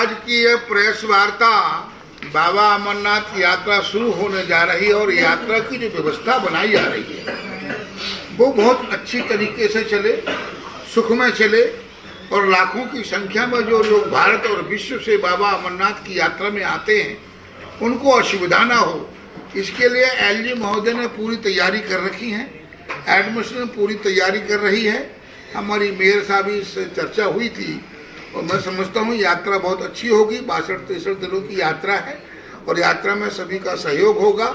आज की यह प्रेस वार्ता बाबा अमरनाथ यात्रा शुरू होने जा रही है और यात्रा की जो व्यवस्था बनाई जा रही है वो बहुत अच्छी तरीके से चले, सुखमय चले और लाखों की संख्या में जो लोग भारत और विश्व से बाबा अमरनाथ की यात्रा में आते हैं उनको असुविधा ना हो, इसके लिए एलजी महोदय ने पूरी तैयारी कर रखी है, एडमिनिस्ट्रेशन पूरी तैयारी कर रही है। हमारी मेयर साहब से चर्चा हुई थी और मैं समझता हूँ यात्रा बहुत अच्छी होगी। 62-63 दिनों की यात्रा है और यात्रा में सभी का सहयोग होगा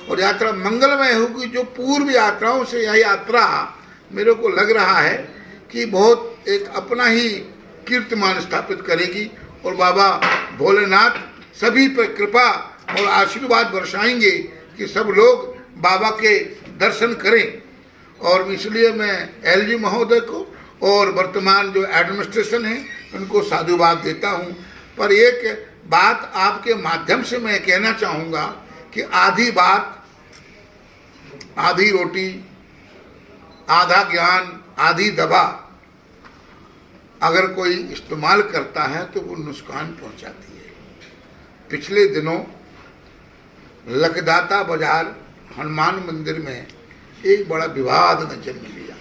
और यात्रा मंगलमय होगी। जो पूर्व यात्राओं से यह यात्रा मेरे को लग रहा है कि बहुत एक अपना ही कीर्तिमान स्थापित करेगी और बाबा भोलेनाथ सभी पर कृपा और आशीर्वाद बरसाएंगे कि सब लोग बाबा के दर्शन करें। और इसलिए मैं एलजी महोदय को और वर्तमान जो एडमिनिस्ट्रेशन है उनको साधुवाद देता हूं। पर एक बात आपके माध्यम से मैं कहना चाहूँगा कि आधी बात, आधी रोटी, आधा ज्ञान, आधी दवा अगर कोई इस्तेमाल करता है तो वो नुकसान पहुंचाती है। पिछले दिनों लखदाता बाजार हनुमान मंदिर में एक बड़ा विवाद ने जन्म लिया।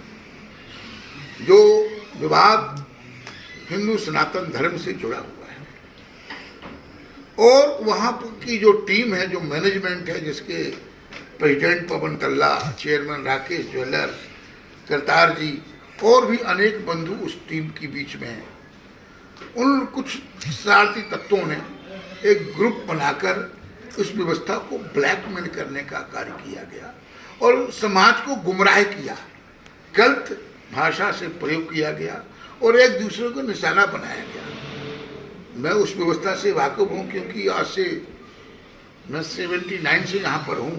जो विवाद हिंदू सनातन धर्म से जुड़ा हुआ है और वहाँ की जो टीम है, जो मैनेजमेंट है, जिसके प्रेसिडेंट पवन तल्ला, चेयरमैन राकेश ज्वेलर्स, करतार जी और भी अनेक बंधु उस टीम के बीच में हैं। उन कुछ शरारती तत्वों ने एक ग्रुप बनाकर उस व्यवस्था को ब्लैकमेल करने का कार्य किया गया और समाज को गुमराह किया, गलत भाषा से प्रयोग किया गया और एक दूसरे को निशाना बनाया गया। मैं उस व्यवस्था से वाकिफ हूँ क्योंकि आज से मैं 79 से यहाँ पर हूँ।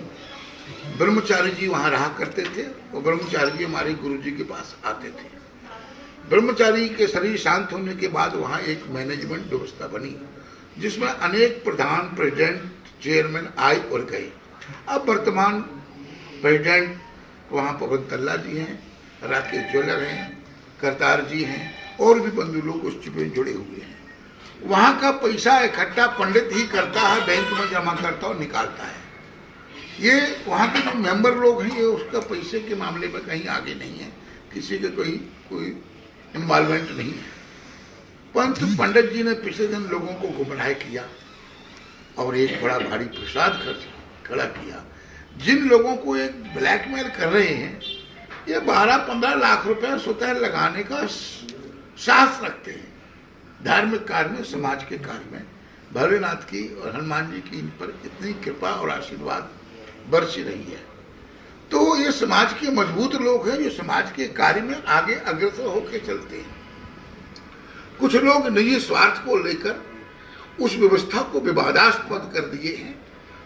ब्रह्मचारी जी वहाँ रहा करते थे और ब्रह्मचारी जी हमारे गुरु जी के पास आते थे। ब्रह्मचारी के शरीर शांत होने के बाद वहाँ एक मैनेजमेंट व्यवस्था बनी जिसमें अनेक प्रधान, प्रेसिडेंट, चेयरमैन आए और गए। अब वर्तमान प्रेसिडेंट वहाँ पवन तल्ला जी हैं, राकेश ज्वेलर हैं, करतार जी हैं और भी बंधु लोग उस चीज में जुड़े हुए हैं। वहाँ का पैसा इकट्ठा पंडित ही करता है, बैंक में जमा करता और निकालता है। ये वहाँ के जो मेंबर लोग हैं ये उसका पैसे के मामले में कहीं आगे नहीं है, किसी के कोई इन्वॉल्वमेंट नहीं है। परंतु पंडित जी ने पिछले दिन लोगों को गुमराह किया और एक बड़ा भारी प्रसाद खड़ा किया। जिन लोगों को एक ब्लैकमेल कर रहे हैं ये 12-15 लाख रुपए स्वतः लगाने का साहस रखते हैं। धार्मिक कार्य में, समाज के कार्य में भोलेनाथ की और हनुमान जी की इन पर इतनी कृपा और आशीर्वाद बरसी रही है। तो ये समाज के मजबूत लोग हैं जो समाज के कार्य में आगे अग्रसर होकर चलते हैं। कुछ लोग निजी स्वार्थ को लेकर उस व्यवस्था को विवादास्पद कर दिए हैं,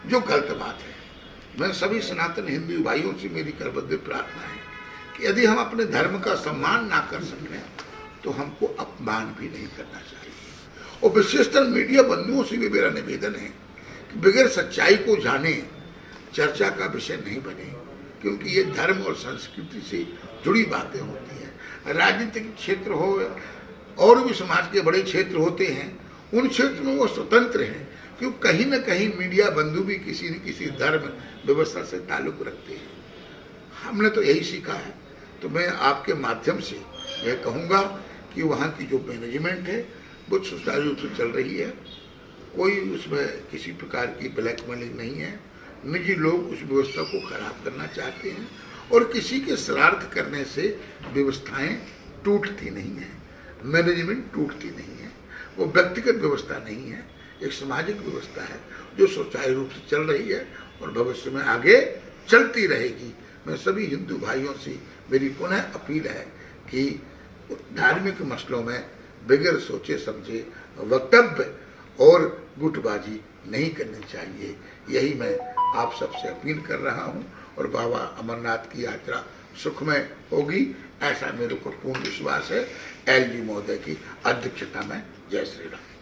जो गलत बात है। मैं सभी सनातन हिंदू भाइयों से मेरी करबद्ध प्रार्थना है कि यदि हम अपने धर्म का सम्मान ना कर सकें तो हमको अपमान भी नहीं करना चाहिए। और विशेषकर मीडिया बंधुओं से भी मेरा निवेदन है कि बगैर सच्चाई को जाने चर्चा का विषय नहीं बने, क्योंकि ये धर्म और संस्कृति से जुड़ी बातें होती हैं। राजनीतिक क्षेत्र हो और भी समाज के बड़े क्षेत्र होते हैं, उन क्षेत्र में वो स्वतंत्र हैं, क्योंकि कहीं न कहीं मीडिया बंधु भी किसी न किसी धर्म व्यवस्था से ताल्लुक रखते हैं। हमने तो यही सीखा है। तो मैं आपके माध्यम से यह कहूँगा कि वहाँ की जो मैनेजमेंट है वो सुचारू रूप से चल रही है, कोई उसमें किसी प्रकार की ब्लैकमेलिंग नहीं है। निजी लोग उस व्यवस्था को खराब करना चाहते हैं और किसी के शरारत करने से व्यवस्थाएं टूटती नहीं हैं, मैनेजमेंट टूटती नहीं है। वो व्यक्तिगत व्यवस्था नहीं है, एक सामाजिक व्यवस्था है जो सुचारू रूप से चल रही है और भविष्य में आगे चलती रहेगी। मैं सभी हिंदू भाइयों से मेरी पुनः अपील है कि धार्मिक मसलों में बगैर सोचे समझे वक्तव्य और गुटबाजी नहीं करनी चाहिए। यही मैं आप सबसे अपील कर रहा हूँ और बाबा अमरनाथ की यात्रा सुखमय होगी ऐसा मेरे को पूर्ण विश्वास है। एलजी महोदय की अध्यक्षता में। जय श्री राम।